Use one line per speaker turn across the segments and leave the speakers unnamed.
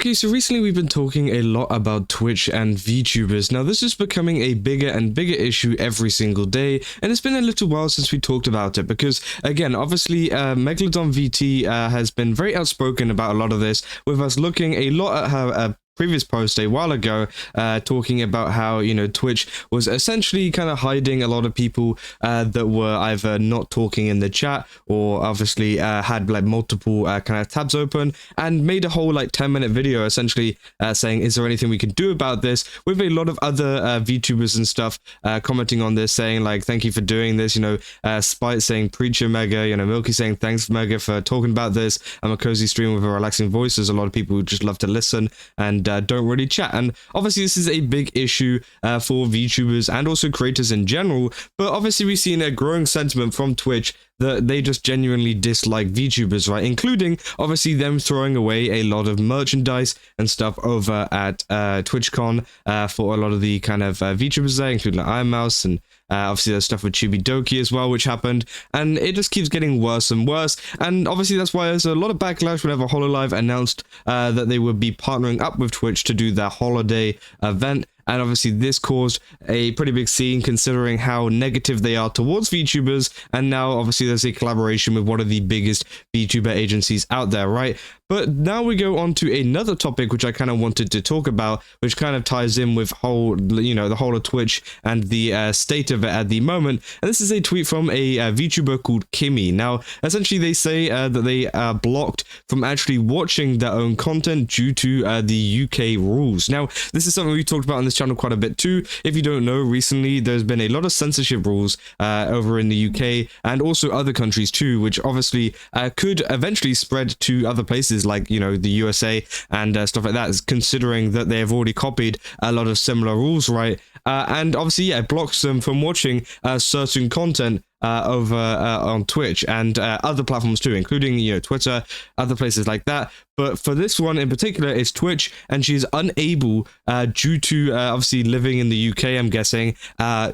Okay, so recently we've been talking a lot about Twitch and VTubers. Now this is becoming a bigger and bigger issue every single day, and it's been a little while since we talked about it because, again, obviously MegalodonVT has been very outspoken about a lot of this, with us looking a lot at her previous post a while ago, talking about how, you know, Twitch was essentially kind of hiding a lot of people that were either not talking in the chat or obviously had like multiple kind of tabs open, and made a whole like 10-minute video essentially saying, is there anything we can do about this, with a lot of other VTubers and stuff commenting on this, saying like, thank you for doing this, you know, Spite saying preacher Mega, you know, Milky saying thanks Mega for talking about this, I'm a cozy stream with a relaxing voice. There's a lot of people who just love to listen and don't really chat, and obviously this is a big issue for VTubers and also creators in general, but obviously we've seen a growing sentiment from Twitch that they just genuinely dislike VTubers, right? Including obviously them throwing away a lot of merchandise and stuff over at TwitchCon for a lot of the kind of VTubers there, including like Iron Mouse, and obviously there's stuff with ChibiDoki as well, which happened, and it just keeps getting worse and worse. And obviously that's why there's a lot of backlash whenever HoloLive announced that they would be partnering up with Twitch to do their holiday event. And obviously this caused a pretty big scene considering how negative they are towards VTubers, and now obviously there's a collaboration with one of the biggest VTuber agencies out there, right? But now we go on to another topic which I kind of wanted to talk about, which kind of ties in with whole, you know, the whole of Twitch and the state of it at the moment. And this is a tweet from a VTuber called Kimmy. Now, essentially they say that they are blocked from actually watching their own content due to the UK rules. Now, this is something we talked about on this channel quite a bit too. If you don't know, recently there's been a lot of censorship rules over in the UK and also other countries too, which obviously could eventually spread to other places like, you know, the USA and stuff like that, considering that they have already copied a lot of similar rules, right? And obviously, yeah, it blocks them from watching certain content over on Twitch and other platforms too, including, you know, Twitter, other places like that. But for this one in particular, it's Twitch, and she's unable, due to obviously living in the UK, I'm guessing,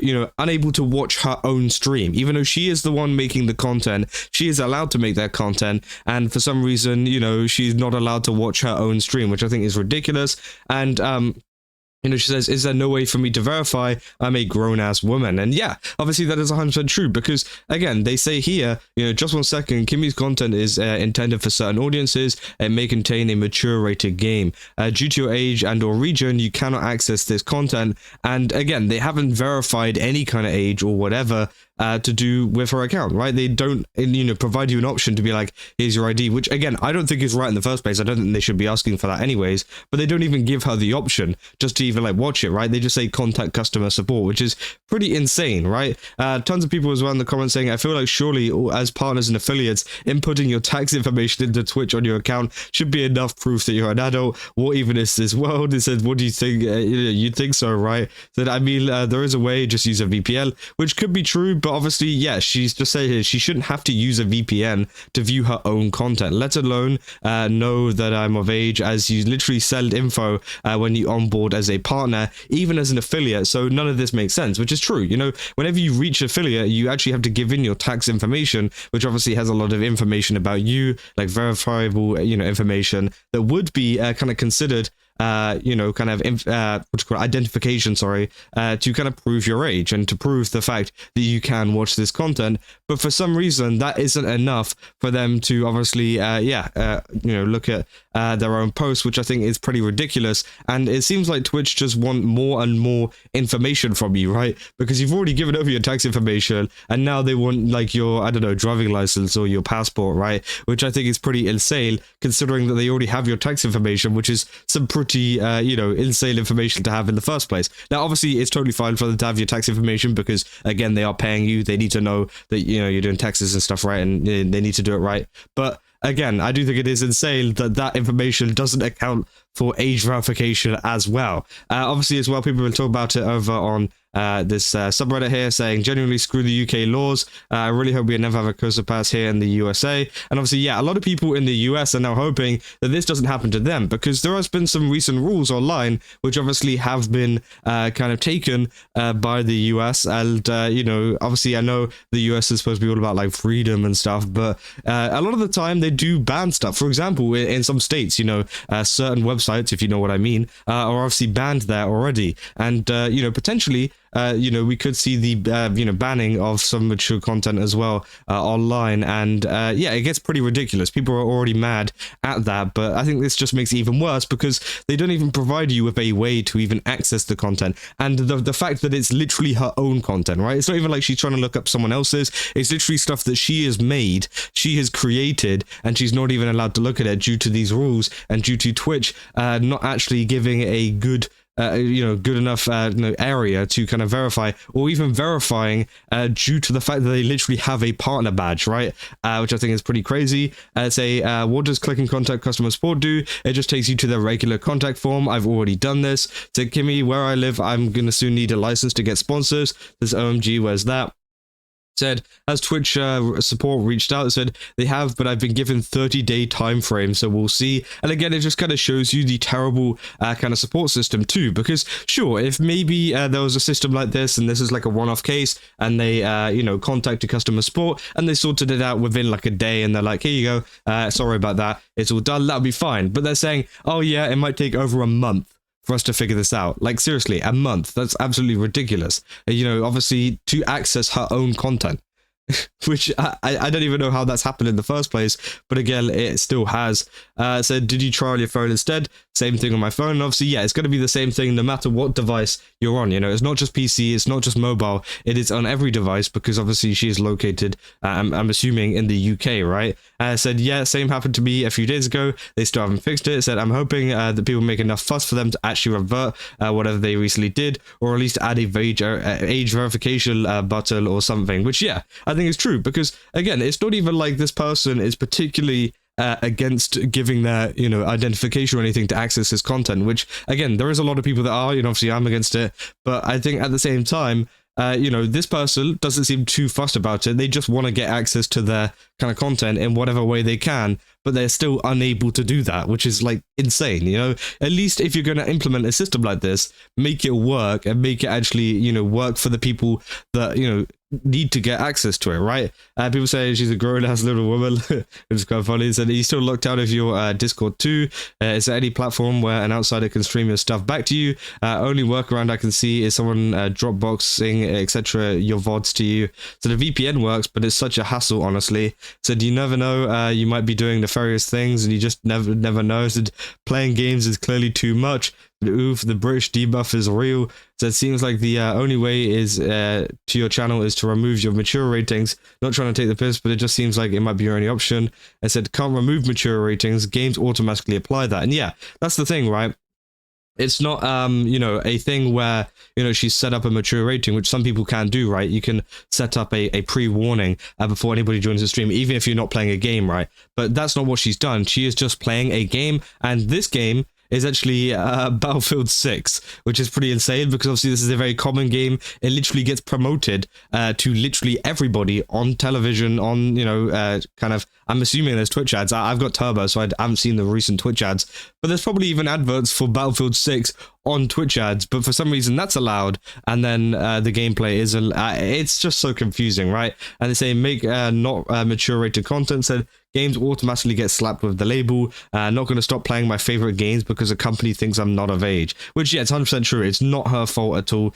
you know, unable to watch her own stream, even though she is the one making the content. She is allowed to make that content, and for some reason, you know, she's not allowed to watch her own stream, which I think is ridiculous. And you know, she says, is there no way for me to verify I'm a grown-ass woman? And yeah, obviously that is 100% true, because, again, they say here, you know, just 1 second, Kimmy's content is intended for certain audiences and may contain a mature-rated game. Due to your age and or region, you cannot access this content. And, again, they haven't verified any kind of age or whatever to do with her account, right? They don't, you know, provide you an option to be like, here's your ID, which, again, I don't think is right in the first place. I don't think they should be asking for that anyways, but they don't even give her the option just to even like watch it, right? They just say contact customer support, which is pretty insane, right? Tons of people as well in the comments saying, I feel like surely as partners and affiliates, inputting your tax information into Twitch on your account should be enough proof that you're an adult. What even is this world? It said, what do you think? You think so, right? That, I mean, there is a way, just use a VPN, which could be true, but obviously, yeah, she's just saying here she shouldn't have to use a VPN to view her own content, let alone know that I'm of age, as you literally sell info when you onboard as a partner, even as an affiliate. So none of this makes sense, which is true. You know, whenever you reach affiliate, you actually have to give in your tax information, which obviously has a lot of information about you, like verifiable, you know, information that would be kind of considered you know, kind of what's called identification, sorry, to kind of prove your age and to prove the fact that you can watch this content. But for some reason, that isn't enough for them to obviously, you know, look at their own posts, which I think is pretty ridiculous. And it seems like Twitch just want more and more information from you, right? Because you've already given over your tax information, and now they want like your, I don't know, driving license or your passport, right? Which I think is pretty insane, considering that they already have your tax information, which is some pretty you know, insane information to have in the first place. Now, obviously, it's totally fine for them to have your tax information because, again, they are paying you. They need to know that, you know, you're doing taxes and stuff right, and they need to do it right. But again, I do think it is insane that that information doesn't account for age verification as well. Obviously, as well, people will talk about it over on this subreddit here saying, genuinely screw the UK laws. I really hope we never have a coaster pass here in the USA. And obviously, yeah, a lot of people in the US are now hoping that this doesn't happen to them, because there has been some recent rules online which obviously have been kind of taken by the US. And, you know, obviously I know the US is supposed to be all about like freedom and stuff, but a lot of the time they do ban stuff. For example, in some states, you know, certain websites, if you know what I mean, are obviously banned there already. And, you know, potentially, you know, we could see the, you know, banning of some mature content as well online. And yeah, it gets pretty ridiculous. People are already mad at that, but I think this just makes it even worse because they don't even provide you with a way to even access the content. And the fact that it's literally her own content, right? It's not even like she's trying to look up someone else's. It's literally stuff that she has made, she has created, and she's not even allowed to look at it due to these rules and due to Twitch not actually giving a good you know, good enough you know, area to kind of verify, or even verifying due to the fact that they literally have a partner badge, right? Which I think is pretty crazy. Say, what does click and contact customer support do? It just takes you to their regular contact form. I've already done this. So Kimmy, where I live, I'm gonna soon need a license to get sponsors. This OMG, where's that? Said, has Twitch support reached out? It said they have, but I've been given 30-day time frame, so we'll see. And again, it just kind of shows you the terrible kind of support system too, because sure, if maybe there was a system like this and this is like a one-off case and they you know, contacted customer support and they sorted it out within like a day and they're like, here you go, sorry about that, it's all done, that'll be fine. But they're saying, oh yeah, it might take over a month for us to figure this out. Like, seriously, a month? That's absolutely ridiculous. You know, obviously, to access her own content, which I don't even know how that's happened in the first place, but again, it still has. So did you try on your phone instead? Same thing on my phone. And obviously, yeah, it's going to be the same thing no matter what device you're on. You know, it's not just PC, it's not just mobile, it is on every device, because obviously she is located, I'm assuming, in the UK, right? Said, yeah, same happened to me a few days ago. They still haven't fixed it. Said, I'm hoping that people make enough fuss for them to actually revert whatever they recently did, or at least add a age verification button or something, which, yeah, I think is true, because again, it's not even like this person is particularly against giving their, you know, identification or anything to access his content, which again, there is a lot of people that are, you know, obviously I'm against it, but I think at the same time, you know, this person doesn't seem too fussed about it. They just want to get access to their kind of content in whatever way they can, but they're still unable to do that, which is like insane, you know? At least if you're going to implement a system like this, make it work and make it actually, you know, work for the people that, you know, need to get access to it, right? People say she's a grown-ass little woman. It's quite funny. It said, are you still locked out of your Discord too? Is there any platform where an outsider can stream your stuff back to you? Only workaround I can see is someone Dropboxing, etc., your VODs to you. So the VPN works, but it's such a hassle, honestly. So you never know, you might be doing nefarious things and you just never know. So playing games is clearly too much. Oof, the British debuff is real. So it seems like the only way is to your channel is to remove your mature ratings. Not trying to take the piss, but it just seems like it might be your only option. It said can't remove mature ratings, games automatically apply that. And yeah, that's the thing, right? It's not, you know, a thing where, you know, she's set up a mature rating, which some people can do, right? You can set up a pre-warning before anybody joins the stream, even if you're not playing a game, right? But that's not what she's done. She is just playing a game, and this game is actually Battlefield 6, which is pretty insane because obviously this is a very common game. It literally gets promoted to literally everybody on television, on, you know, kind of, I'm assuming there's Twitch ads. I've got Turbo, so I haven't seen the recent Twitch ads, but there's probably even adverts for Battlefield 6 on Twitch ads, but for some reason that's allowed, and then the gameplay is, it's just so confusing, right? And they say make not mature rated content, said games automatically get slapped with the label, not going to stop playing my favorite games because a company thinks I'm not of age, which, yeah, it's 100% true. It's not her fault at all.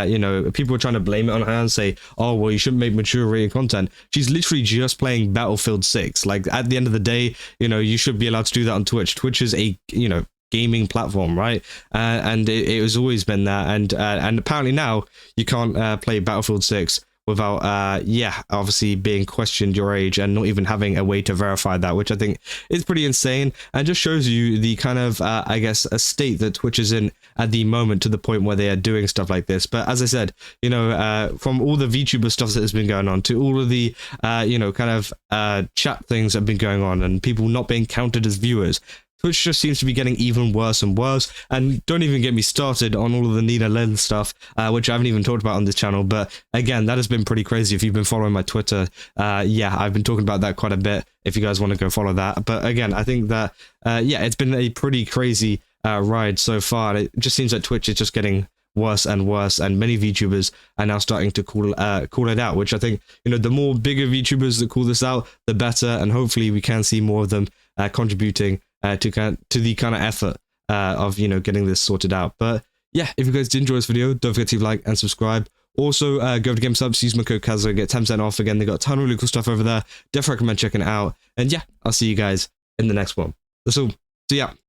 You know, people are trying to blame it on her and say, oh, well, you shouldn't make mature rated content. She's literally just playing Battlefield 6. Like, at the end of the day, you know, you should be allowed to do that on Twitch. Twitch is a, you know, gaming platform, right? And it has always been that, and apparently now you can't play Battlefield 6 without yeah, obviously being questioned your age and not even having a way to verify that, which I think is pretty insane and just shows you the kind of I guess a state that Twitch is in at the moment, to the point where they are doing stuff like this. But as I said, you know, from all the VTuber stuff that has been going on to all of the you know, kind of chat things that have been going on and people not being counted as viewers, Twitch just seems to be getting even worse and worse. And don't even get me started on all of the Nina Lynn stuff, which I haven't even talked about on this channel. But again, that has been pretty crazy. If you've been following my Twitter, yeah, I've been talking about that quite a bit. If you guys want to go follow that. But again, I think that, yeah, it's been a pretty crazy ride so far. It just seems like Twitch is just getting worse and worse, and many VTubers are now starting to call it out, which I think, you know, the more bigger VTubers that call this out, the better, and hopefully we can see more of them contributing to the kind of effort of, you know, getting this sorted out. But yeah, if you guys did enjoy this video, don't forget to like and subscribe. Also, go over to GameSubs, use my code Kazo, get 10% off. Again, they got a ton of really cool stuff over there. Definitely recommend checking it out. And yeah, I'll see you guys in the next one. That's all. See ya.